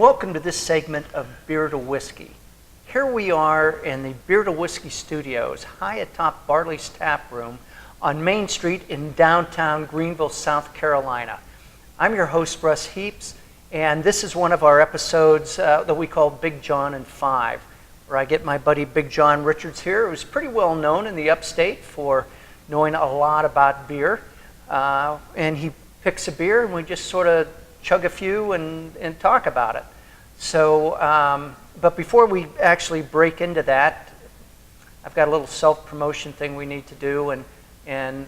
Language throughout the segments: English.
welcome to this segment of Beer to Whiskey. Here we are in the Beer to Whiskey studios, high atop Barley's Tap Room on Main Street in downtown Greenville, South Carolina. I'm your host, Russ Heaps, and this is one of our episodes that we call Big Jon and Five, where I get my buddy Big Jon Richards here, who's pretty well known in the upstate for knowing a lot about beer, and he picks a beer and we just sort of chug a few and talk about it. So, but before we actually break into that, I've got a little self-promotion thing we need to do, and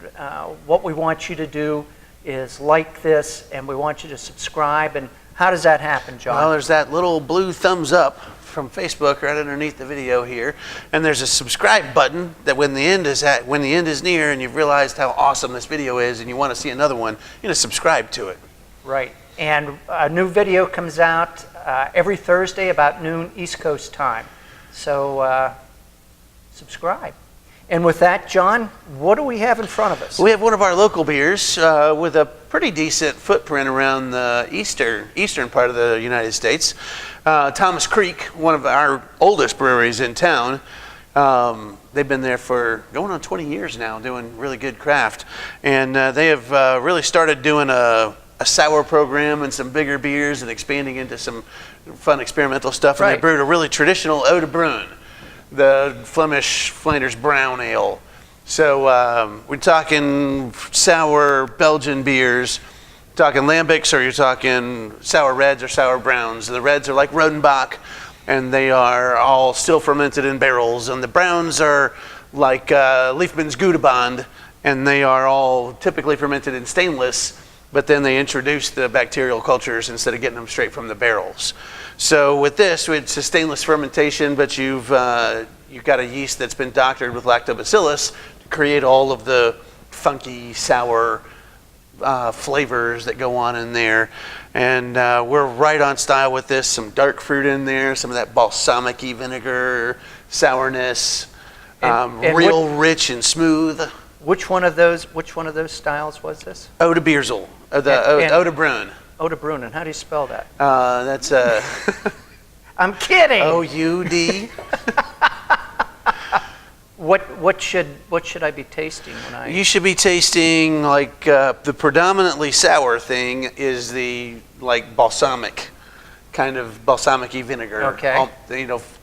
what we want you to do is like this, and we want you to subscribe. And how does that happen, John? Well, there's that little blue thumbs up from Facebook right underneath the video here, and there's a subscribe button that when the end is near and you've realized how awesome this video is and you want to see another one, you're going to subscribe to it. Right. And a new video comes out every Thursday about noon East Coast time. So subscribe. And with that, John, what do we have in front of us? We have one of our local beers with a pretty decent footprint around the eastern part of the United States. Thomas Creek, one of our oldest breweries in town. They've been there for going on 20 years now, doing really good craft. And they have really started doing a sour program and some bigger beers and expanding into some fun experimental stuff. And Right. they brewed a really traditional Oud Bruin, the Flemish Flanders brown ale. So we're talking sour Belgian beers, talking lambics, or you're talking sour reds or sour browns. The reds are like Rodenbach, and they are all still fermented in barrels. And the browns are like Liefmann's Gudeband, and they are all typically fermented in stainless, but then they introduce the bacterial cultures instead of getting them straight from the barrels. So with this, it's a stainless fermentation, but you've got a yeast that's been doctored with lactobacillus to create all of the funky, sour flavors that go on in there. And we're right on style with this. Some dark fruit in there, some of that balsamic-y vinegar, sourness, and real rich and smooth. Which one of those styles was this? Oud Biersel, Oud Bruin. Oud Bruin. And how do you spell that? That's I'm kidding. O-U-D. What should I be tasting when I? You should be tasting like the predominantly sour thing is the like balsamic, kind of balsamic-y vinegar. Okay.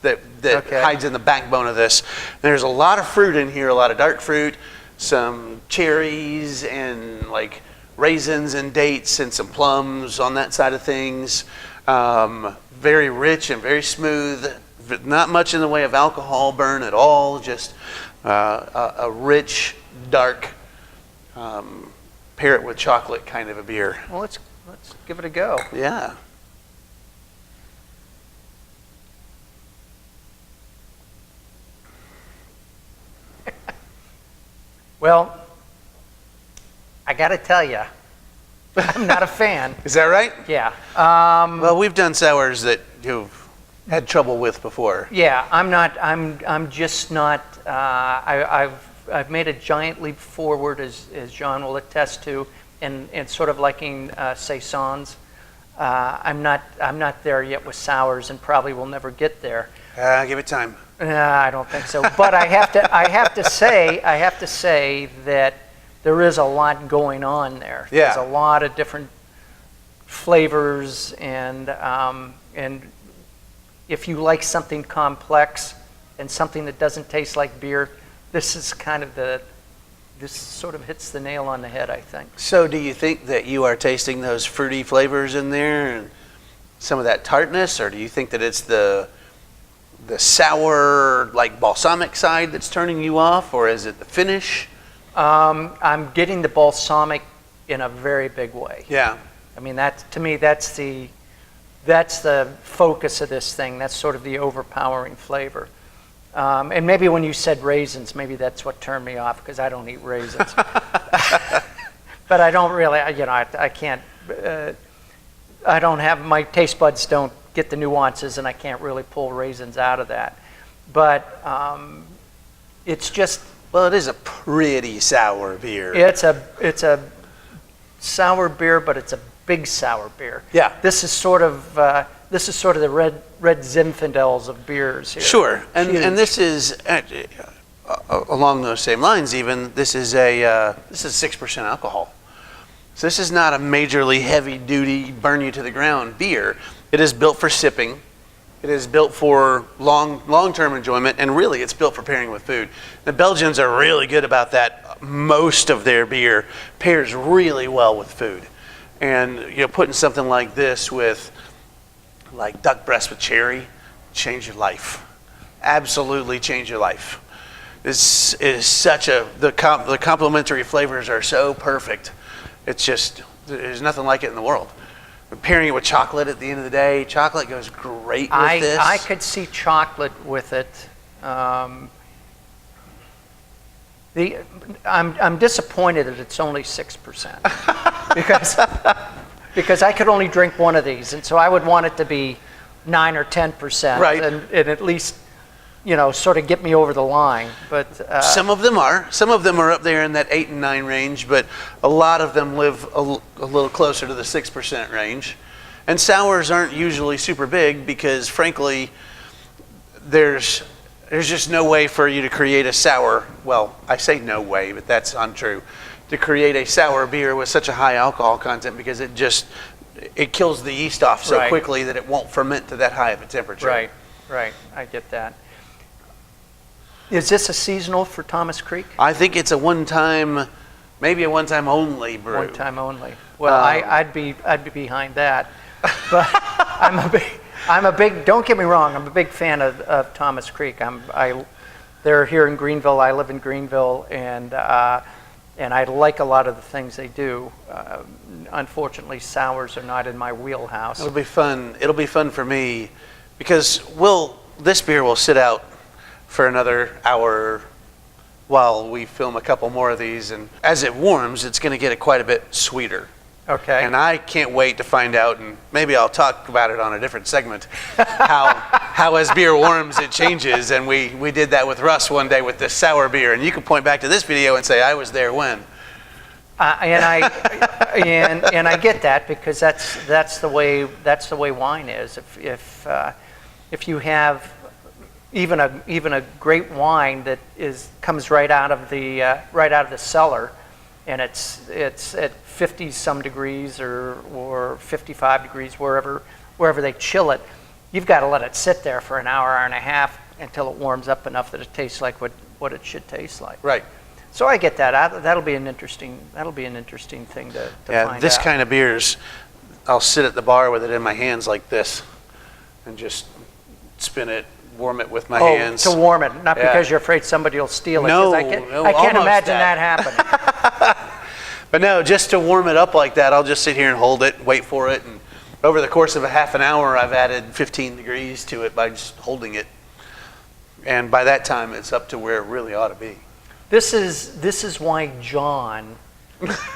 That Okay. hides in the backbone of this. There's a lot of fruit in here, a lot of dark fruit, some cherries and like raisins and dates and some plums on that side of things. Very rich and very smooth. Not much in the way of alcohol burn at all. Just a rich, dark, pair it with chocolate kind of a beer. Well, let's give it a go. Yeah. Well, I got to tell you, I'm not a fan. Is that right? Yeah. Well, we've done sours that you've had trouble with before. Yeah, I'm not. I'm just not. I've made a giant leap forward, as John will attest to, in sort of liking saisons. I'm not there yet with sours, and probably will never get there. Give it time. I don't think so. But I have to say that there is a lot going on there. Yeah. There's a lot of different flavors, and if you like something complex and something that doesn't taste like beer, this is kind of this sort of hits the nail on the head, I think. So do you think that you are tasting those fruity flavors in there and some of that tartness, or do you think that it's the sour, like balsamic side that's turning you off, or is it the finish? I'm getting the balsamic in a very big way. Yeah. I mean, to me, that's the focus of this thing. That's sort of the overpowering flavor. And maybe when you said raisins, maybe that's what turned me off, because I don't eat raisins. But I don't really, I can't, I don't have, my taste buds don't get the nuances, and I can't really pull raisins out of that. But it's just... Well, it is a pretty sour beer. It's a sour beer, but it's a big sour beer. Yeah. This is sort of this is sort of the red Zinfandels of beers here. Sure, and Huge. this is along those same lines. Even this is 6% alcohol. So this is not a majorly heavy-duty, burn-you-to-the-ground beer. It is built for sipping. It is built for long-term enjoyment, and really, it's built for pairing with food. The Belgians are really good about that. Most of their beer pairs really well with food, and putting something like this with, like duck breast with cherry, change your life. Absolutely change your life. This is such the complementary flavors are so perfect. It's just, there's nothing like it in the world. Pairing it with chocolate at the end of the day, chocolate goes great with this. I could see chocolate with it. I'm disappointed that it's only 6% because I could only drink one of these, and so I would want it to be 9 or 10%, right? And at least sort of get me over the line. But some of them are up there in that 8 and 9 range, but a lot of them live a little closer to the 6% range. And sours aren't usually super big because, frankly, there's just no way for you to create a sour. Well, I say no way, but that's untrue. To create a sour beer with such a high alcohol content, because it kills the yeast off so quickly that it won't ferment to that high of a temperature. Right. I get that. Is this a seasonal for Thomas Creek? I think it's maybe a one-time only brew. One-time only. Well, I'd be behind that, but I'm a big. Don't get me wrong. I'm a big fan of Thomas Creek. They're here in Greenville. I live in Greenville, and I like a lot of the things they do. Unfortunately, sours are not in my wheelhouse. It'll be fun. It'll be fun for me because this beer will sit out for another hour while we film a couple more of these, and as it warms, it's going to get quite a bit sweeter. Okay. And I can't wait to find out, and maybe I'll talk about it on a different segment, how as beer warms it changes. And we did that with Russ one day with this sour beer, and you can point back to this video and say I was there when. And I get that, because that's the way wine is. If you have even a great wine that comes right out of the cellar, and it's at 50 some degrees or 55 degrees wherever they chill it, you've got to let it sit there for an hour and a half until it warms up enough that it tastes like what it should taste like. Right. So I get that. That'll be an interesting thing to find out. This kind of beers, I'll sit at the bar with it in my hands like this, and just spin it. Warm it with my hands. To warm it, not because you're afraid somebody will steal it. No, I can't imagine that happening. But no, just to warm it up like that, I'll just sit here and hold it, wait for it, and over the course of a half an hour, I've added 15 degrees to it by just holding it, and by that time, it's up to where it really ought to be. This is why John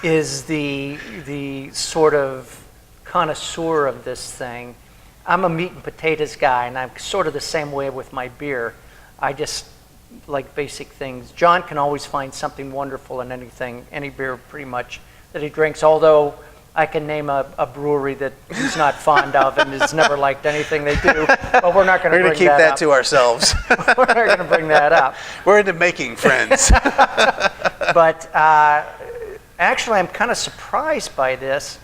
is the sort of connoisseur of this thing. I'm a meat and potatoes guy, and I'm sort of the same way with my beer. I just like basic things. John can always find something wonderful in any beer pretty much that he drinks, although I can name a brewery that he's not fond of and has never liked anything they do, but we're not going to bring that up. We're going to keep that to ourselves. We're not going to bring that up. We're into making friends. But actually, I'm kind of surprised by this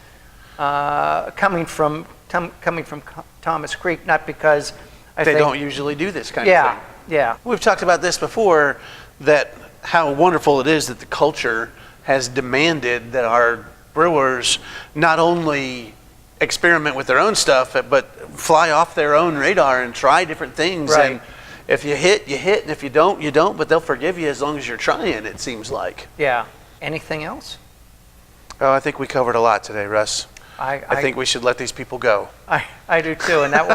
coming from Thomas Creek, not because they don't usually do this kind of thing. Yeah. We've talked about this before, that how wonderful it is that the culture has demanded that our brewers not only experiment with their own stuff, but fly off their own radar and try different things. Right. And if you hit, you hit, and if you don't, you don't, but they'll forgive you as long as you're trying, it seems like. Yeah. Anything else? Oh, I think we covered a lot today, Russ. I think we should let these people go. I do too, and that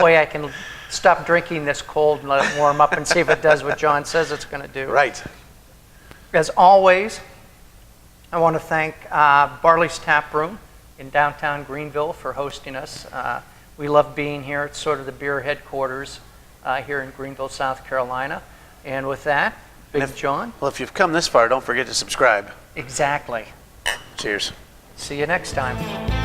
way I can stop drinking this cold and let it warm up and see if it does what John says it's going to do. Right. As always, I want to thank Barley's Tap Room in downtown Greenville for hosting us. We love being here. It's sort of the beer headquarters here in Greenville, South Carolina. And with that, Big John. Well, if you've come this far, don't forget to subscribe. Exactly. Cheers. See you next time.